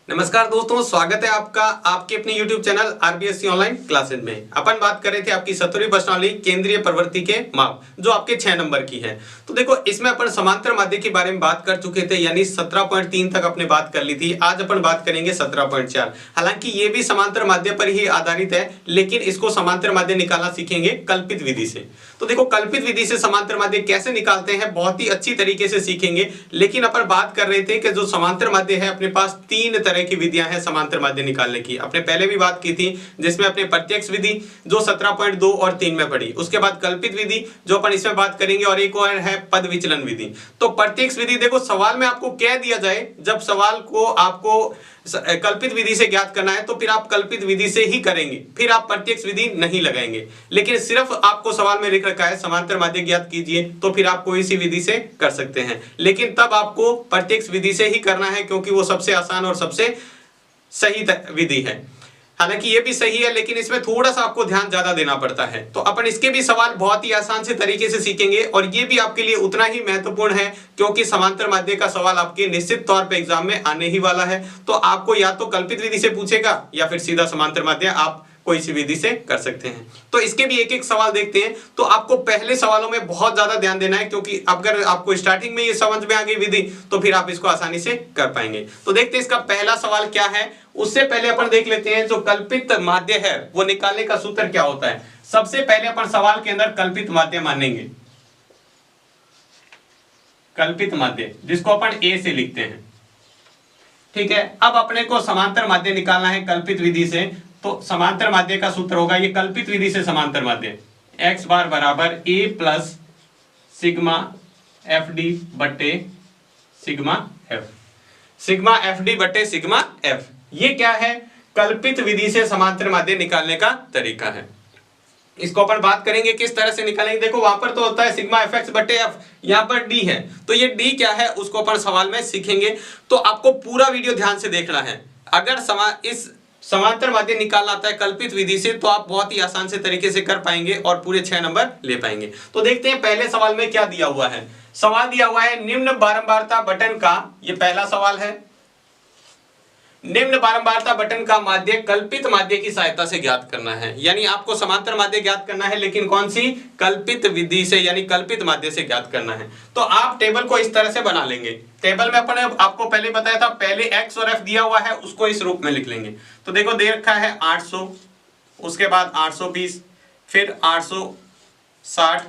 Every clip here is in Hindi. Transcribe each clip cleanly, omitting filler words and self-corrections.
नमस्कार दोस्तों, स्वागत है आपका आपके अपने YouTube channel RBSC online classes में। अपन बात कर रहे थे आपकी 17वीं प्रश्नावली केंद्रीय प्रवृत्ति के माप जो आपके 6 नंबर की है। तो देखो, इसमें अपन समांतर माध्य के बारे में बात कर चुके थे, यानी 17.3 तक अपने बात कर ली थी। आज अपन बात करेंगे 17.4। हालांकि ये भी समांतर माध्य पर ही आधारित है, लेकिन इसको समांतर माध्य निकालना सीखेंगे कल्पित विधि से। तो देखो, कल्पित विधि से समांतर माध्य कैसे निकालते हैं बहुत ही अच्छी तरीके से सीखेंगे। लेकिन अपन बात कर रहे थे कि जो समांतर माध्य है अपने पास 3 तरह की विधियां हैं समांतर माध्य निकालने की। अपने पहले भी बात की थी, जिसमें अपने प्रत्यक्ष विधि जो 17.2 और 3 में पड़ी, उसके बाद कल्पित विधि जो अपन इसमें बात करेंगे, और एक और है पद विचलन विधि। तो प्रत्यक्ष विधि देखो, सवाल में आपको कह दिया जाए जब सवाल को आपको कल्पित विधि से ज्ञात करना है तो फिर आप कल्पित विधि से ही करेंगे, फिर आप प्रत्यक्ष विधि नहीं लगाएंगे। लेकिन सिर्फ आपको सवाल में लिख रखा है समांतर माध्य ज्ञात कीजिए, तो फिर आप कोई सी विधि से कर सकते हैं, लेकिन तब आपको प्रत्यक्ष विधि से ही करना है, क्योंकि वो सबसे आसान और सबसे सही विधि है। हालांकि ये भी सही है, लेकिन इसमें थोड़ा सा आपको ध्यान ज्यादा देना पड़ता है। तो अपन इसके भी सवाल बहुत ही आसान से तरीके से सीखेंगे, और ये भी आपके लिए उतना ही महत्वपूर्ण है, क्योंकि समांतर माध्य का सवाल आपके निश्चित तौर पे एग्जाम में आने ही वाला है। तो आपको या तो कल्पित विधि से पूछेगा या फिर सीधा समांतर माध्य आप कोई सी विधि से कर सकते हैं। तो इसके भी एक एक सवाल देखते हैं। तो आपको पहले सवालों में बहुत ज्यादा ध्यान देना है, क्योंकि अगर आपको स्टार्टिंग में ये समझ में आ गई विधि तो फिर आप इसको आसानी से कर पाएंगे। तो देखते हैं इसका पहला सवाल क्या है। उससे पहले अपन देख लेते हैं जो कल्पित माध्य है वो निकालने का सूत्र क्या होता है। सबसे पहले अपन सवाल के अंदर कल्पित माध्य मानेंगे, कल्पित माध्य जिसको अपन ए से लिखते हैं, ठीक है। अब अपने को समांतर माध्य निकालना है कल्पित विधि से। तो समांतर माध्य का सूत्र होगा, ये कल्पित विधि से समांतर माध्य x बार बराबर a plus sigma f d बटे sigma f, sigma f d बटे सिग्मा एफ। ये क्या है? कल्पित विधि से समांतर माध्य निकालने का तरीका है। इसको अपन बात करेंगे किस तरह से निकालेंगे। देखो, वहां पर तो होता है सिग्मा एफ एक्स बटे एफ, यहाँ पर डी है, तो ये डी क्या है उसको अपन सवाल में सीखेंगे। तो आपको पूरा वीडियो ध्यान से देखना है। अगर इस समांतर माध्य निकालना आता है कल्पित विधि से, तो आप बहुत ही आसान से तरीके से कर पाएंगे और पूरे 6 नंबर ले पाएंगे। तो देखते हैं पहले सवाल में क्या दिया हुआ है। सवाल दिया हुआ है निम्न बारंबारता बटन का, ये पहला सवाल है, निम्न बारंबारता बटन का माध्य कल्पित माध्य की सहायता से ज्ञात करना है। यानी आपको समांतर माध्य ज्ञात करना है, लेकिन कौन सी? कल्पित विधि से, यानी कल्पित माध्य से ज्ञात करना है। तो आप टेबल को इस तरह से बना लेंगे। टेबल में अपने आपको पहले बताया था, पहले x और f दिया हुआ है उसको इस रूप में लिख लेंगे। तो देखो, दे रखा है 800, उसके बाद 820, फिर 860,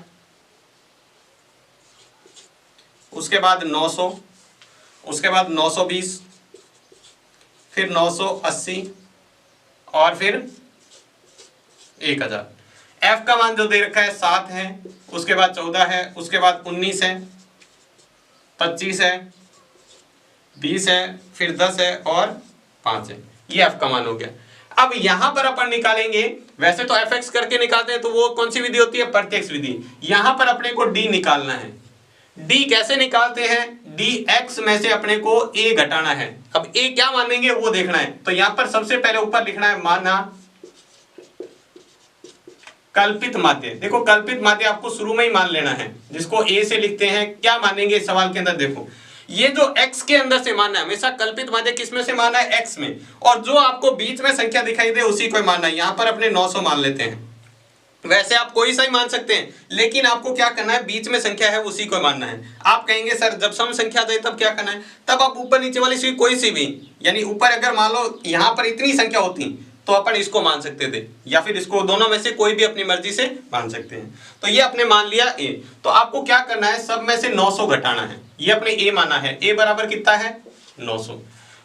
उसके बाद 900, उसके बाद 920, फिर 980 और फिर 1000। f का मान जो दे रखा है 7 है, उसके बाद 14 है, उसके बाद 19 है, 25 है, 20 है, फिर 10 है और 5 है। ये f का मान हो गया। अब यहां पर अपन निकालेंगे, वैसे तो fx करके निकालते हैं, तो वो कौन सी विधि होती है? प्रत्यक्ष विधि। यहां पर अपने को d निकालना है। d कैसे निकालते हैं? dx में से अपने को a घटाना है। अब a क्या मानेंगे वो देखना है। तो यहां पर सबसे पहले ऊपर लिखना है माना कल्पित माध्य। देखो, कल्पित माध्य आपको शुरू में ही मान लेना है, जिसको a से लिखते हैं। क्या मानेंगे सवाल के अंदर? देखो, ये जो x के अंदर से मानना है, हमेशा कल्पित माध्य किस में से मानना है? x में, और जो आपको बीच में संख्या दिखाई दे उसी को मानना है। यहां पर अपने 900 मान लेते हैं। वैसे आप कोई सा ही मान सकते हैं, लेकिन आपको क्या करना है? बीच में संख्या है उसी को मानना है। आप कहेंगे सर जब सम संख्या दे तब क्या करना है? तब आप ऊपर नीचे वाली सी कोई सी भी, यानी ऊपर अगर मान लो यहाँ पर इतनी संख्या होती तो अपन इसको मान सकते थे, या फिर इसको, दोनों में से कोई भी अपनी मर्जी से मान सकते हैं। तो ये अपने मान लिया a। तो आपको क्या करना है? सब में से 900 घटाना है। ये अपने a माना है, a बराबर कितना है? 900।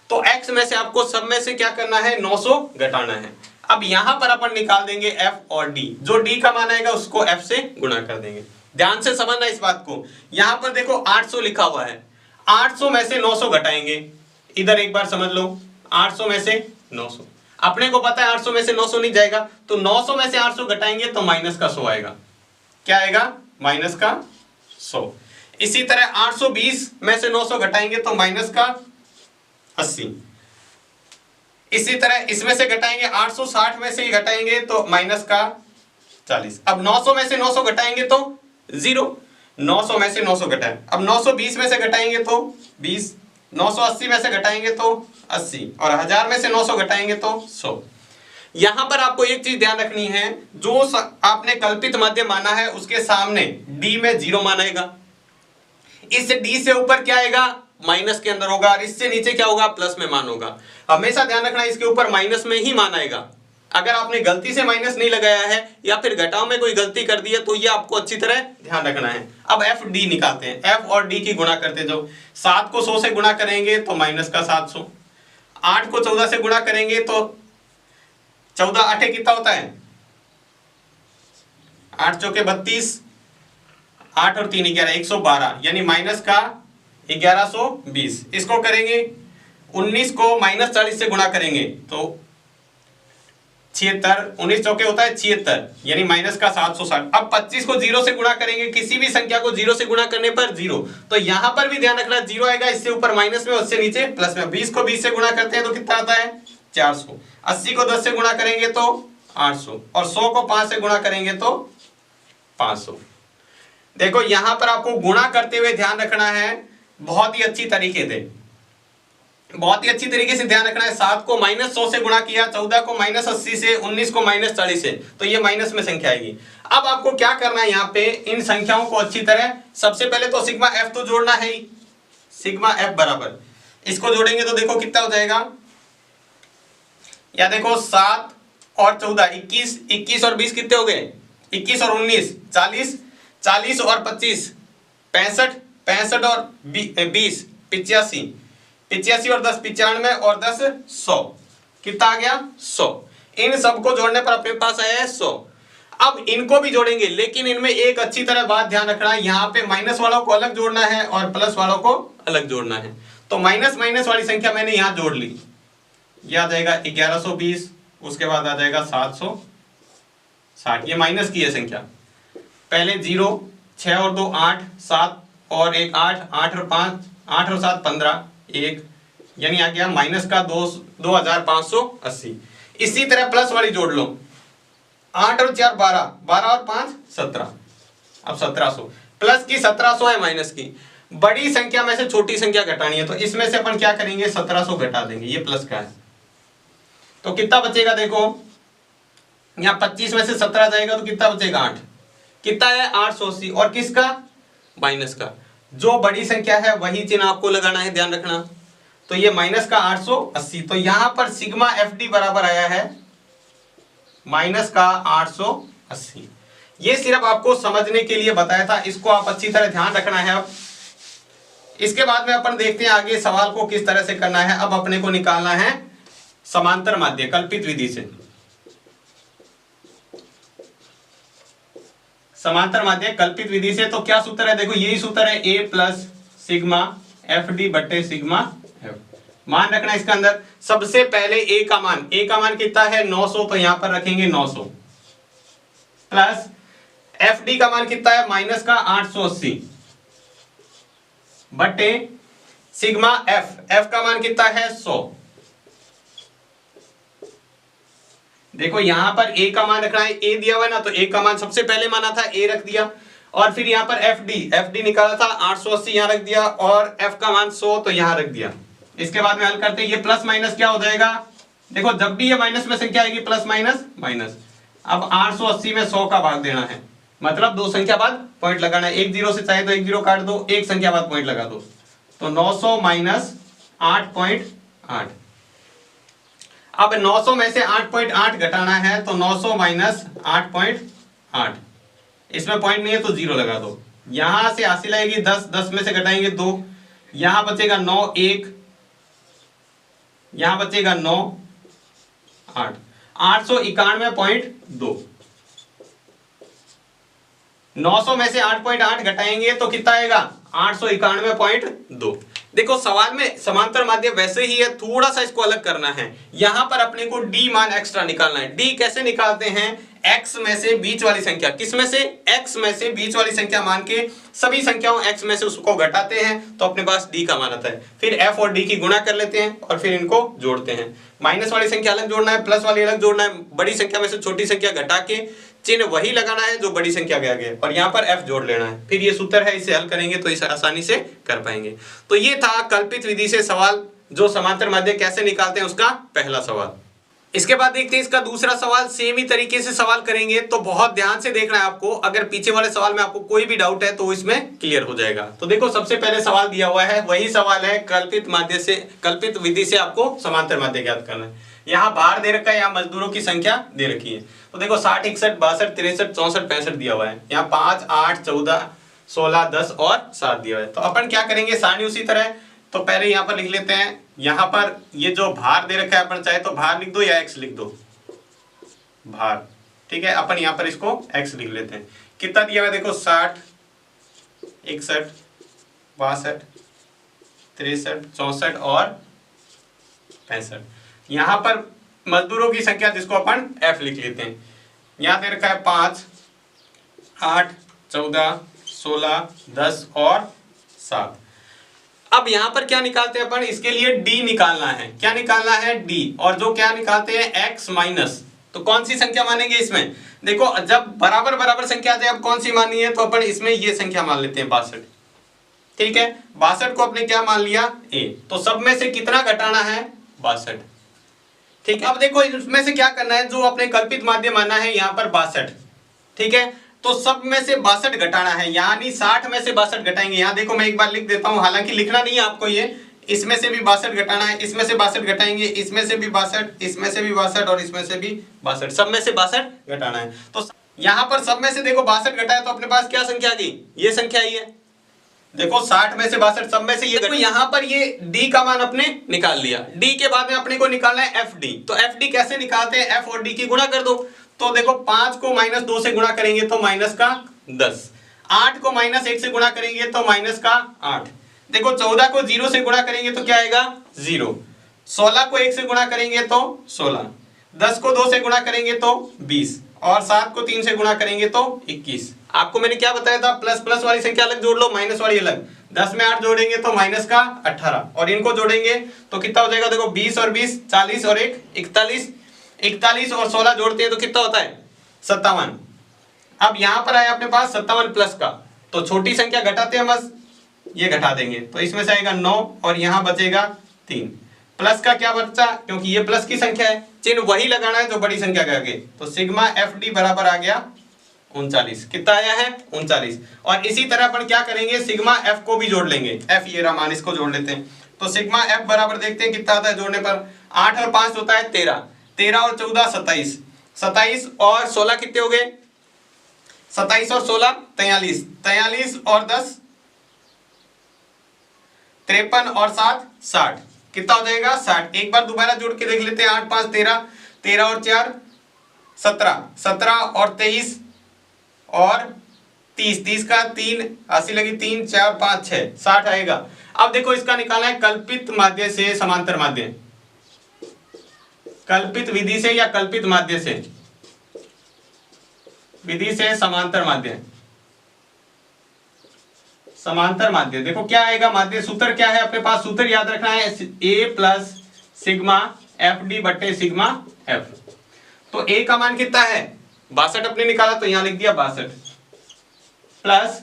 तो x में से आपको सब में से क्या करना है? 900 घटाना है। अब यहां पर अपन निकाल देंगे f और d। जो d का मान आएगा उसको f से गुणा कर देंगे। ध्यान से समझना इस बात को। यहां पर देखो 800 लिखा हुआ है, 800 में से 900 घटाएंगे। इधर एक बार समझ लो, 800 में से 900, अपने को पता है 800 में से 900 नहीं जाएगा, तो 900 में से 800 घटाएंगे तो माइनस का 100 आएगा। क्या आएगा? माइनस का 100। इसी तरह 820 में से 900 घटाएंगे तो माइनस का 80। इसी तरह इसमें से घटाएंगे, 860 में से घटाएंगे तो माइनस का 40। अब 900 में से 900 घटाएंगे तो 0, 900 में से 900 घटाएं। अब 920 में से घटाएंगे तो 20, 980 में से घटाएंगे तो 80 और 1000 में से 900 घटाएंगे तो 100। यहां पर आपको एक चीज ध्यान रखनी है, जो आपने कल्पित माध्यम माना है उसके सामने डी में 0 मानेगा, इस डी से ऊपर क्या आएगा, माइनस के अंदर होगा, और इससे नीचे क्या होगा, प्लस में मान होगा। हमेशा ध्यान रखना इसके ऊपर माइनस में ही मान आएगा। अगर आपने गलती से माइनस नहीं लगाया है या फिर घटाव में कोई गलती कर दी है तो ये आपको अच्छी तरह ध्यान रखना है। अब एफ डी निकालते हैं, एफ और डी की गुणा करते जाओ। 7 को 100 से गुणा करेंगे तो माइनस का 700, 8 को 14 से गुणा करेंगे तो 14 8 कितना होता है, 8 चौके 32, 8 और 3 11, 112, यानी माइनस का 1120। इसको करेंगे 19 को माइनस 40 से गुणा करेंगे तो 76, 19 चौके होता है 76, यानी माइनस का 760। अब 25 को 0 से गुणा करेंगे, किसी भी संख्या को 0 से गुणा करने पर 0, तो यहां पर भी ध्यान रखना 0 आएगा, इससे ऊपर माइनस में, उससे नीचे प्लस में। 20 को 20 से गुणा करते हैं तो कितना आता है, 400। 80 को 10 से गुणा करेंगे तो 800, और 100 को 5 से गुणा करेंगे तो 500। देखो यहां पर आपको गुणा करते हुए ध्यान रखना है, बहुत ही अच्छी तरीके से, बहुत ही अच्छी तरीके से ध्यान रखना है। 7 को -100 से गुणा किया, 14 को -80 से, 19 को -40 से, तो ये माइनस में संख्या आएगी। अब आपको क्या करना है, यहाँ पे इन संख्याओं को अच्छी तरह, सबसे पहले तो सिग्मा एफ तो जोड़ना है ही, सिग्मा एफ बराबर, इसको जोड़ेंगे तो देखो कितना हो जाएगा, या देखो 7 और 14 21, 21 और 20 कितने हो गए, 21 और 19 40, 40 और 25 65, 65 और 20 85, 85 और 10 95 और 10 100, कितना आ गया 100। इन सबको जोड़ने पर अपने पास आया है 100। अब इनको भी जोड़ेंगे, लेकिन इनमें एक अच्छी तरह बात ध्यान रखना है, यहाँ पे माइनस वालों को अलग जोड़ना है और प्लस वालों को अलग जोड़ना है। तो माइनस माइनस वाली संख्या मैंने यहाँ जोड़ ली, यह आ जाएगा 1120, उसके बाद आ जाएगा 760, ये माइनस की है संख्या। पहले 0, 6 और 2 8, 7 और 1 8, 8 और 5, 8 और 7 15, 1, यानी आ गया माइनस का 2580। इसी तरह प्लस वाली जोड़ लो, 8 और 4 12, 12 और 5 17, अब 1700, प्लस की 1700 है, माइनस की। बड़ी संख्या में से छोटी संख्या घटानी है, तो इसमें से अपन क्या करेंगे, 1700 घटा देंगे, ये प्लस का है, तो कितना बचेगा, देखो यहाँ 25 में से 17 जाएगा तो कितना बचेगा 8, कितना है 880, और किसका, माइनस का। जो बड़ी संख्या है वही चिन्ह आपको लगाना है, ध्यान रखना। तो ये माइनस का 880, तो यहां पर सिग्मा एफ डी बराबर आया है माइनस का 880। ये सिर्फ आपको समझने के लिए बताया था, इसको आप अच्छी तरह ध्यान रखना है। अब इसके बाद में अपन देखते हैं आगे सवाल को किस तरह से करना है। अब अपने को निकालना है समांतर माध्य कल्पित विधि से, समांतर माध्य कल्पित विधि से। तो क्या सूत्र है, देखो यही सूत्र है, a plus sigma f d बटे सिग्मा एफ। मान रखना इसका अंदर, सबसे पहले a का मान कितना है 900, तो यहां पर रखेंगे 900, प्लस एफ डी का मान कितना है माइनस का 880, बटे सिग्मा एफ का मान कितना है 100। देखो यहां पर a का मान रखना है, a दिया हुआ है ना, तो a का मान सबसे पहले माना था, a रख दिया, और फिर यहाँ पर एफ डी निकाला था 880, यहाँ रख दिया, और f का मान 100 तो यहाँ रख दिया। इसके बाद में हल करते हैं, ये प्लस माइनस क्या हो जाएगा, देखो जब भी ये माइनस में संख्या आएगी प्लस माइनस माइनस। अब 880 में 100 का भाग देना है, मतलब दो संख्या बाद पॉइंट लगाना है, एक जीरो से चाहे तो एक जीरो काट दो, एक संख्या बाद पॉइंट लगा दो, तो 900 माइनस 8.8। अब 900 में से 8.8 घटाना है, तो 900 माइनस 8.8, इसमें पॉइंट नहीं है तो जीरो लगा दो। यहां से हासिल आएगी 10, 10 में से घटाएंगे 2, यहां बचेगा 9 1, यहां बचेगा 9 8, 891.2। 900 में से 8.8 घटाएंगे तो कितना आएगा 891.2। देखो सवाल में समांतर माध्य वैसे ही है, थोड़ा सा इसको अलग करना है। यहां पर अपने को d मान एक्स्ट्रा निकालना है। d कैसे निकालते हैं, x में से बीच वाली संख्या, किस में से, x में से बीच वाली संख्या मान के सभी संख्याओं x में से उसको घटाते हैं तो अपने पास d का मान आता है। फिर f और d की गुणा कर लेते हैं और फिर इनको जोड़ते हैं। माइनस वाली संख्या अलग जोड़ना है, प्लस वाली अलग जोड़ना है, बड़ी संख्या में से छोटी संख्या घटा के चिन्ह वही लगाना है जो बड़ी संख्या में आ गया, और यहाँ पर f जोड़ लेना है। फिर ये सूत्र है, इसे हल करेंगे तो इसे आसानी से कर पाएंगे। तो ये था कल्पित विधि से सवाल जो समांतर माध्य कैसे निकालते हैं उसका पहला सवाल। इसके बाद देखते हैं इसका दूसरा सवाल। सेम ही तरीके से सवाल करेंगे, तो बहुत ध्यान से देखना है आपको। अगर पीछे वाले सवाल में आपको कोई भी डाउट है तो इसमें क्लियर हो जाएगा। तो देखो सबसे पहले सवाल दिया हुआ है, वही सवाल है, कल्पित विधि से आपको समांतर माध्य ज्ञात करना है। यहाँ भार दे रखा है, यहाँ मजदूरों की संख्या दे रखी है। तो देखो 60, 61, 62, 63, 64, 65 दिया हुआ है। यहाँ 5, 8, 14, 16, 10 और 7 दिया हुआ है। तो अपन क्या करेंगे, सारणी उसी तरह। तो पहले यहाँ पर लिख लेते हैं, यहाँ पर ये जो भार दे रखा है, अपन चाहे तो भार लिख दो या x लिख दो, भार, ठीक है। अपन यहाँ पर इसको x लिख लेते हैं। कितना दिया हुआ है देखो, 60, 61, 62, 63, 64 और 65। यहाँ पर मजदूरों की संख्या जिसको अपन f लिख लेते हैं। यहाँ दे रखा है 5, 8, 14, 16, 10 और 7। अब यहाँ पर क्या निकालते हैं अपन, इसके लिए d निकालना है। क्या निकालना है, d। और जो क्या निकालते हैं, x माइनस। तो कौन सी संख्या मानेंगे इसमें, देखो जब बराबर बराबर संख्या आ जाए, अब कौन सी माननी है, तो अपन इसमें ये संख्या मान लेते हैं 62, ठीक है। 62 को अपने क्या मान लिया, a। तो सब में से कितना घटाना है, 62, ठीक है। अब देखो इसमें से क्या करना है, जो अपने कल्पित माध्य मानना है यहाँ पर 62, ठीक है। तो सब में से 62 घटाना है, यानी 60 में से 62 घटाएंगे। यहाँ देखो मैं एक बार लिख देता हूँ, हालांकि लिखना नहीं है आपको ये। इसमें से भी 62 घटाना है, इसमें से 62 घटाएंगे, इसमें से भी 62, इसमें से भी 62 और इसमें से भी 62, सब में से 62 घटाना है। तो यहाँ पर सब में से देखो 62 घटाया, तो अपने पास क्या संख्या आ गई, ये संख्या आई है। देखो 60 में से 62, सब में से ये। देखो यहाँ पर ये d का मान अपने निकाल लिया। d के बाद में अपने को निकालना है fd। तो fd कैसे निकालते हैं, f और d की गुणा कर दो। तो देखो 5 को -2 से गुणा करेंगे तो -10, 8 को -1 से गुणा करेंगे तो -8, देखो 14 को 0 से गुणा करेंगे तो क्या आएगा, 0, 16 को 1 से गुणा करेंगे तो 16, 10 को 2 से गुणा करेंगे तो 20 और 7 को 3 से गुणा करेंगे तो 21। आपको मैंने क्या बताया था, प्लस प्लस वाली संख्या अलग जोड़ लो, माइनस वाली अलग। 10 में 8 जोड़ेंगे तो -18 और इनको जोड़ेंगे तो कितना हो जाएगा, देखो 20 और 20, 40 और 1, 41, 41 और 16 जोड़ते हैं तो कितना होता है, 57। अब यहाँ पर आया अपने पास 57 प्लस का, तो छोटी संख्या घटाते हैं बस, ये घटा देंगे तो इसमें से आएगा 9 और यहाँ बचेगा 3। प्लस का क्या बचा, क्योंकि ये प्लस की संख्या है, चिन्ह वही लगाना है जो बड़ी संख्या के आगे। तो सिग्मा FD बराबर आ गया 39। कितना आया है, 39। और इसी तरह अपन क्या करेंगे, सिग्मा F को भी जोड़ लेंगे। F ये रमान, इसको जोड़ लेते हैं। तो सिग्मा F बराबर देखते हैं कितना आता है जोड़ने पर, 8 और 5 होता है 13, 13 और 14 27, 27 और 16 कितने हो गए, 27 और 16 43, 43 और 10 53 और 7 60, कितना हो जाएगा 60। एक बार दोबारा जोड़ के देख लेते हैं, 8 5 13, 13 और 4 17, 17 और 23 और 30, 30 का 3 80 लगी, 3 4 5 6 60 आएगा। अब देखो इसका निकालना है कल्पित माध्य से समांतर माध्य, कल्पित विधि से या कल्पित माध्य से, विधि से समांतर माध्य, समांतर माध्य। देखो क्या आएगा माध्य, सूत्र क्या है अपने पास, सूत्र याद रखना है, a प्लस सिग्मा FD बट्टे सिग्मा F। तो a का मान कितना है 62 अपने निकाला, तो यहां लिख दिया 62, प्लस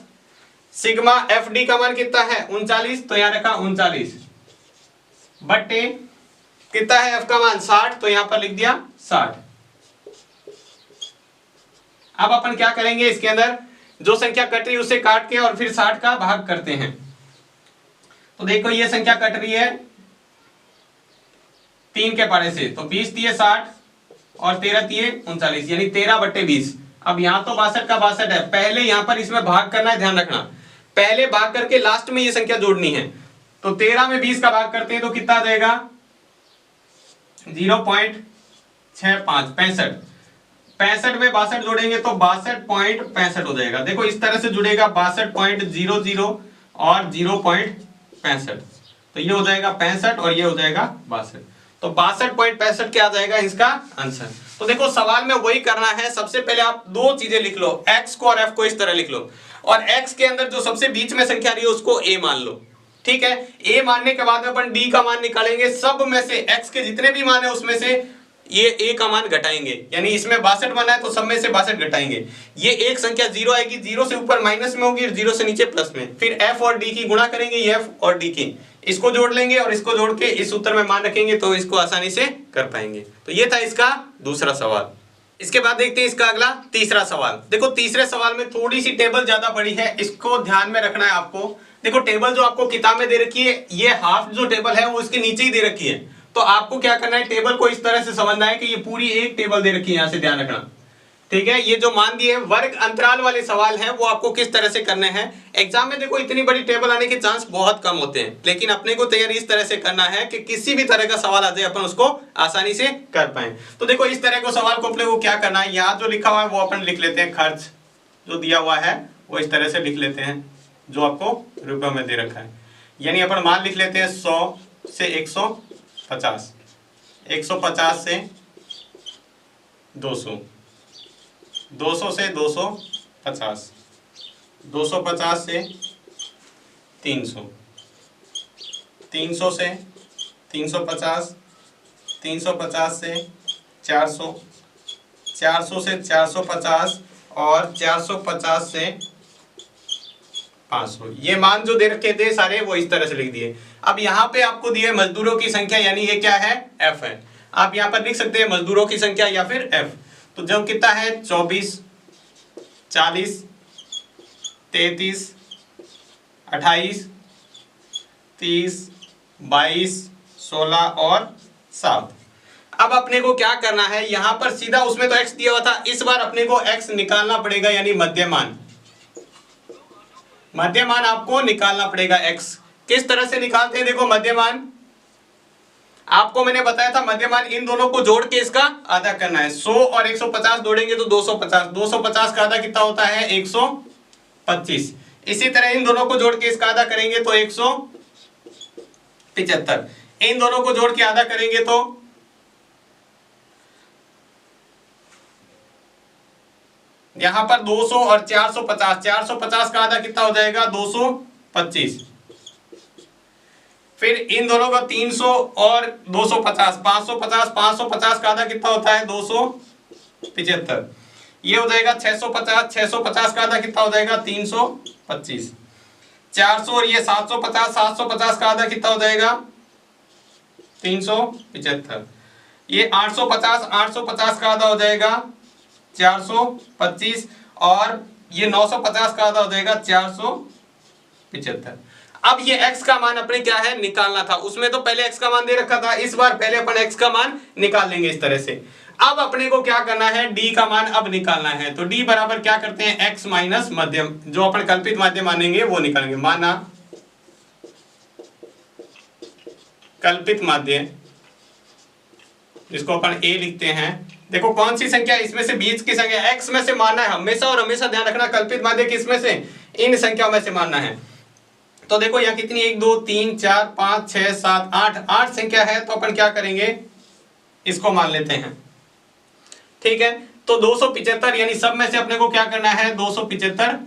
सिग्मा FD का मान कितना है 39, तो यहां रखा 39, बट्टे कितना है F का मान 60, तो यहां पर लिख दिया 60। अब अपन क्या करेंगे, इसके अंदर जो संख्या कट रही है उसे काट के और फिर 60 का भाग करते हैं। तो देखो ये संख्या कट रही है 3 के पारे से, तो 20 दिए 60 और 13 दिए 39, यानी 13 बट्टे 20। अब यहाँ तो 62 का 62 है, पहले यहाँ पर इसमें भाग करना है, ध्यान रखना, पहले भाग करके लास्ट में ये संख्या जोड़नी है। तो 13 में 20 का भाग करते हैं तो कितना आ जाएगा 0.65, 65 में 62 जोड़ेंगे तो 62.65 हो जाएगा। देखो इस तरह से जुड़ेगा 62.00 और 0.65, तो ये हो जाएगा 65 और ये हो जाएगा 62, तो 62.65 क्या आ जाएगा इसका आंसर। तो देखो सवाल में वही करना है, सबसे पहले आप दो चीजें लिख लो, x को और f को इस तरह लिख लो, और x के अंदर जो सबसे बीच में संख्या रही है उसको a मान लो, ठीक है। a मानने के बाद में अपन d का मान निकालेंगे, सब में से x के जितने भी मान है उसमें से ये a का मान घटाएंगे, यानी इसमें 62 बना है तो सब में से 62 घटाएंगे। ये एक संख्या 0 आएगी, 0 से ऊपर माइनस में होगी, 0 से नीचे प्लस में, फिर f और d की गुणा करेंगे, ये f और d की, इसको जोड़ लेंगे और इसको जोड़ के इस उत्तर में मान रखेंगे तो इसको आसानी से कर पाएंगे। तो ये था इसका दूसरा सवाल। इसके बाद देखते हैं इसका अगला तीसरा सवाल। देखो तीसरे सवाल में थोड़ी सी टेबल ज्यादा बड़ी है, इसको ध्यान में रखना है आपको। देखो टेबल जो आपको किताब में दे रखी है, ये हाफ जो टेबल है वो इसके नीचे ही दे रखी है। तो आपको क्या करना है, टेबल को इस तरह से समझना है कि ये पूरी एक टेबल दे रखी है, यहां से ध्यान रखना, ठीक है। ये जो मान दिए वर्ग अंतराल वाले सवाल हैं वो आपको किस तरह से करने हैं। एग्जाम में देखो इतनी बड़ी टेबल आने के चांस बहुत कम होते हैं, लेकिन अपने को तैयारी इस तरह से करना है कि किसी भी तरह का सवाल आ जाए अपन उसको आसानी से कर पाए। तो देखो इस तरह को सवाल को अपने को क्या करना है, यहाँ जो लिखा हुआ है वो अपन लिख लेते हैं, खर्च जो दिया हुआ है वो इस तरह से लिख लेते हैं, जो आपको रुपये में दे रखा है। यानी अपन मान लिख लेते हैं 100 से 150, 150 से 200, 200 से 250, 250 से 300, 300 से 350, 350 से 400, 400 से 450 और 450 से 500। ये मान जो दे रखे थे सारे वो इस तरह से लिख दिए। अब यहाँ पे आपको दिए मजदूरों की संख्या, यानी ये क्या है, एफ है। आप यहाँ पर लिख सकते हैं मजदूरों की संख्या या फिर एफ। तो जब कितना है 24, 40, 33, 28, 30, 22, 16 और 7। अब अपने को क्या करना है, यहां पर सीधा उसमें तो x दिया हुआ था, इस बार अपने को x निकालना पड़ेगा, यानी मध्यमान। मध्यमान आपको निकालना पड़ेगा x। किस तरह से निकालते हैं, देखो मध्यमान आपको मैंने बताया था, मध्यमान इन दोनों को जोड़ के इसका आधा करना है। 100 और 150 जोड़ेंगे तो 250, 250 का आधा कितना होता है 125। इसी तरह इन दोनों को जोड़ के इसका आधा करेंगे तो 175, इन दोनों को जोड़ के आधा करेंगे तो यहां पर 200 और 450, 450 का आधा कितना हो जाएगा 225। फिर इन दोनों का 300 और 250, 550, 550 का आधा कितना होता है 275। ये हो जाएगा 650, 650 का आधा कितना हो जाएगा 325। 400 और ये 750, 750 का आधा कितना हो जाएगा 375। ये 850, 850 का आधा हो जाएगा 425 और ये 950 का आधा हो जाएगा 475। अब ये x का मान अपने क्या है निकालना था, उसमें तो पहले x का मान दे रखा था, इस बार पहले अपन x का मान निकाल लेंगे इस तरह से। अब अपने को क्या करना है, d का मान अब निकालना है। तो d बराबर क्या करते हैं x माइनस मध्यम, जो अपन कल्पित माध्यम मानेंगे वो निकालेंगे। माना कल्पित माध्यम, इसको अपन a लिखते हैं। देखो कौन सी संख्या, इसमें से बीच की संख्या x में से मानना है हमेशा, और हमेशा ध्यान रखना कल्पित माध्यम किसमें से, इन संख्याओं में से मानना है। तो देखो यहाँ कितनी 1 2 3 4 5 6 7 8, 8 संख्या है। तो अपन क्या करेंगे, इसको मान लेते हैं, ठीक है। तो 275, यानी सब में से अपने को क्या करना है 275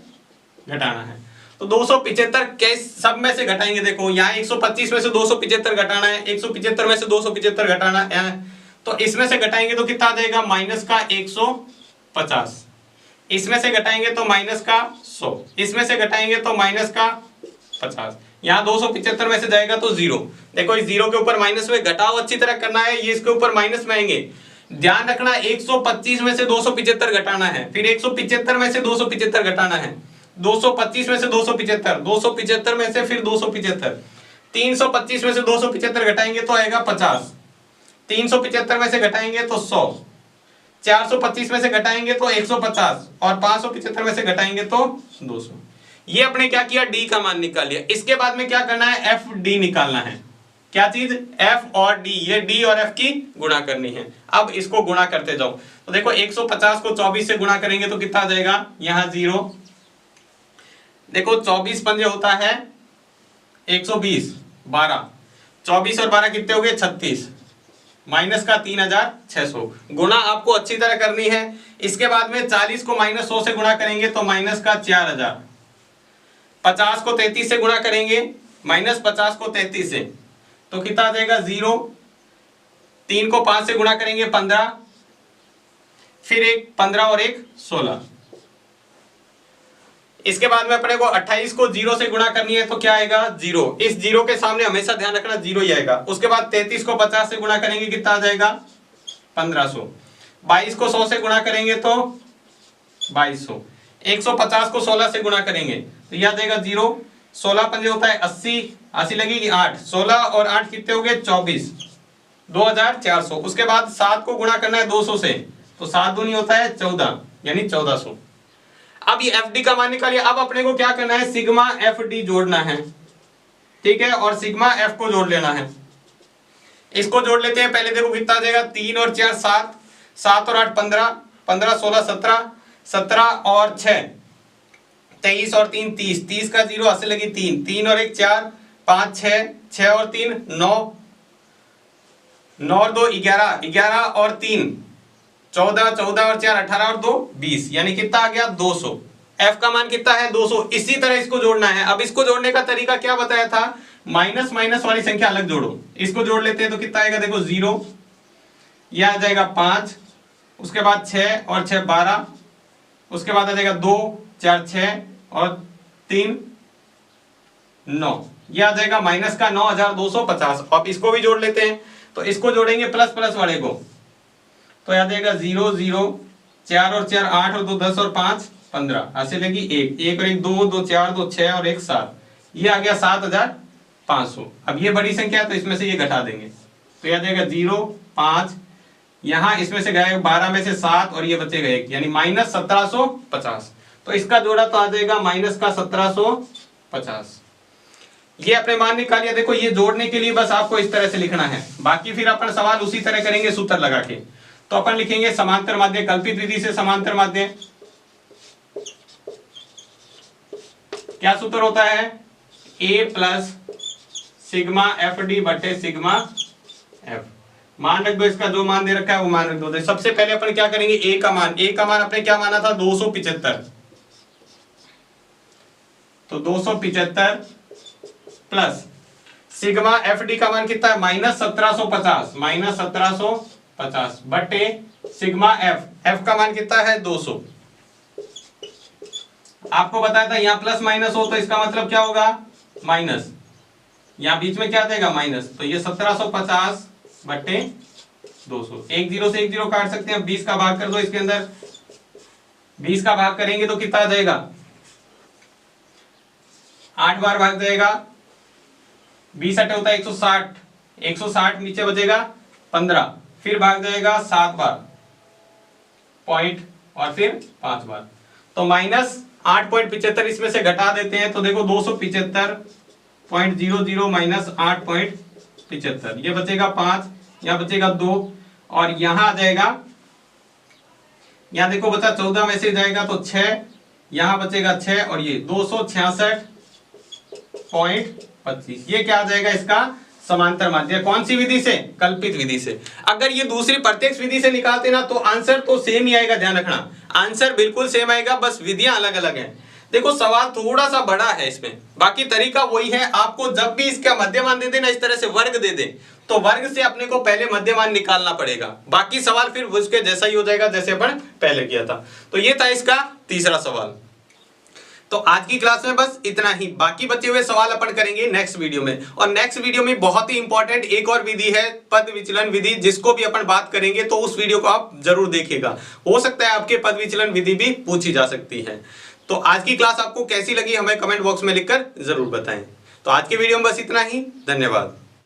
घटाना है। तो 275 कैसे सब में से घटाएंगे, देखो यहाँ 125 में से 275 घटाना है, 175 में से 275 घटाना है, तो इसमें से घटाएंगे तो कितना आ जाएगा माइनस का 150, इसमें से घटाएंगे तो माइनस का 100, इसमें से घटाएंगे तो माइनस का 50। यहाँ 275 में से जाएगा तो 0। देखो इस 0 के ऊपर माइनस में घटाव अच्छी तरह करना है, ये इसके ऊपर माइनस में आएंगे। ध्यान रखना 125 में से 275 घटाना है, फिर 175 में से 275 घटाना है, 225 में से 275, 275 में से फिर 275, 325 में से 275 घटाएंगे तो आएगा 50, 375 में से घटाएंगे तो 100, 425 में से घटाएंगे तो 150 और 575 में से घटाएंगे तो 200। ये अपने क्या किया, डी का मान निकाल लिया। इसके बाद में क्या करना है, एफ डी निकालना है। क्या चीज, एफ और डी, ये डी और एफ की गुणा करनी है। अब इसको गुणा करते जाओ। तो देखो 150 को 24 से गुणा करेंगे तो कितना आ जाएगा, यहाँ 0। देखो 24 पंजे होता है 120, 12, 24 और 12 कितने हो गए 36, माइनस का 3600। गुणा आपको अच्छी तरह करनी है। इसके बाद में 40 को -100 से गुणा करेंगे तो माइनस का 4000, 50 को 33 से गुणा करेंगे, -50 को 33 से तो कितना आ जाएगा 0, 3 को 5 से गुणा करेंगे 15, फिर एक 15 और एक 16, इसके बाद में अपने को 28 को 0 से गुणा करनी है तो क्या आएगा 0। इस 0 के सामने हमेशा ध्यान रखना 0 ही आएगा। उसके बाद 33 को 50 से गुणा करेंगे कितना आ जाएगा 1500। 22 को 100 से गुणा करेंगे तो 2200। 150 को 16 से गुणा करेंगे तो यह आ जाएगा 0। 16 पंजे होता है 80, 80 लगेगी 8, 16 और 8 कितने हो गए 24, 2400। उसके बाद 7 को गुणा करना है 200 से तो 7 दूनी होता है 14 यानी 1400। अब ये एफ डी का मान निकालिए। अब अपने को क्या करना है सिग्मा एफ डी जोड़ना है, ठीक है, और सिग्मा एफ को जोड़ लेना है। इसको जोड़ लेते हैं। पहले देखो कितना आ जाएगा 3 और 4 7, 7 और 8 15, 15 16 17, 17 और 6 23 और 3 30, 30 का 0 ऐसे लगी 3, 3 और 1 4, 5 6, 6 और 3 9, 9 और 2 11, 11 और 3 14, 14 और 4 18 और 2 20, यानी कितना आ गया 200। f का मान कितना है 200। इसी तरह इसको जोड़ना है। अब इसको जोड़ने का तरीका क्या बताया था, माइनस माइनस वाली संख्या अलग जोड़ो। इसको जोड़ लेते हैं तो कितना आएगा देखो 0, यह आ जाएगा 5, उसके बाद 6 और 6 12, उसके बाद आ जाएगा 2 4 6 और 3 9, यह आ जाएगा माइनस का 9250। अब इसको भी जोड़ लेते हैं तो इसको जोड़ेंगे प्लस प्लस वाले को तो याद आएगा 0 0, 4 और 4 8 और 2 10 और 5 15, ऐसे लगी 1 1 और 1 2 2 4 2 6 और 1 7, ये आ गया 7500। अब ये बड़ी संख्या है तो इसमें से ये घटा देंगे तो याद आएगा 0 5, यहाँ इसमें से गए 12 में से 7 और ये बचेगा 1, यानी माइनस 1750। तो इसका जोड़ा तो आ जाएगा माइनस का 1750। ये अपने मान निकालिए। देखो ये जोड़ने के लिए बस आपको इस तरह से लिखना है, बाकी फिर अपन सवाल उसी तरह करेंगे सूत्र लगा के। तो अपन लिखेंगे समांतर माध्य, कल्पित विधि से समांतर माध्य। क्या सूत्र होता है a plus sigma f d बटे सिग्मा एफ। मान रख दो, इसका जो मान दे रखा है वो मान रख दो। सबसे पहले अपन क्या करेंगे a का मान अपने क्या माना था 275, तो 275 प्लस सिग्मा एफ डी का मान कितना है माइनस 1750, माइनस 1750 बटे सिग्मा एफ का मान कितना है 200। आपको बताया था यहां प्लस माइनस हो तो इसका मतलब क्या होगा माइनस, यहां बीच में क्या देगा माइनस, तो ये 1750 बटे 200। एक जीरो से एक जीरो काट सकते हैं। 20 का भाग कर दो इसके अंदर, 20 का भाग करेंगे तो कितना आ जाएगा 8 बार भाग जाएगा, 20 अटे होता है 160, 160 नीचे बचेगा 15, फिर भाग जाएगा 7 बार पॉइंट और फिर 5 बार, तो माइनस 8.75 इसमें से घटा देते हैं तो देखो 275.00 माइनस 8.75, ये बचेगा 5, यहाँ बचेगा 2 और यहाँ आ जाएगा, यहाँ देखो बचा 14 में से जाएगा तो 6, यहाँ बचेगा 6 और ये 266.25। ये क्या आ जाएगा इसका समांतर माध्य। कौन सी विधि से, कल्पित विधि से। अगर ये दूसरी प्रत्यक्ष विधि से निकालते ना तो आंसर तो सेम ही आएगा, ध्यान रखना आंसर बिल्कुल सेम आएगा, बस विधियां अलग अलग हैं। देखो सवाल थोड़ा सा बड़ा है इसमें, बाकी तरीका वही है। आपको जब भी इसका मध्यमान दे देना इस तरह से वर्ग दे दे तो वर्ग से अपने को पहले मध्यमान निकालना पड़ेगा, बाकी सवाल फिर उसके जैसा ही हो जाएगा जैसे अपन पहले किया था। तो ये था इसका तीसरा सवाल। तो आज की क्लास में बस इतना ही, बाकी बचे हुए सवाल अपन करेंगे नेक्स्ट वीडियो में। और नेक्स्ट वीडियो में बहुत ही इंपॉर्टेंट एक और विधि है पद विचलन विधि, जिसको भी अपन बात करेंगे, तो उस वीडियो को आप जरूर देखिएगा। हो सकता है आपके पद विचलन विधि भी पूछी जा सकती है। तो आज की क्लास आपको कैसी लगी हमें कमेंट बॉक्स में लिखकर जरूर बताएं। तो आज की वीडियो में बस इतना ही, धन्यवाद।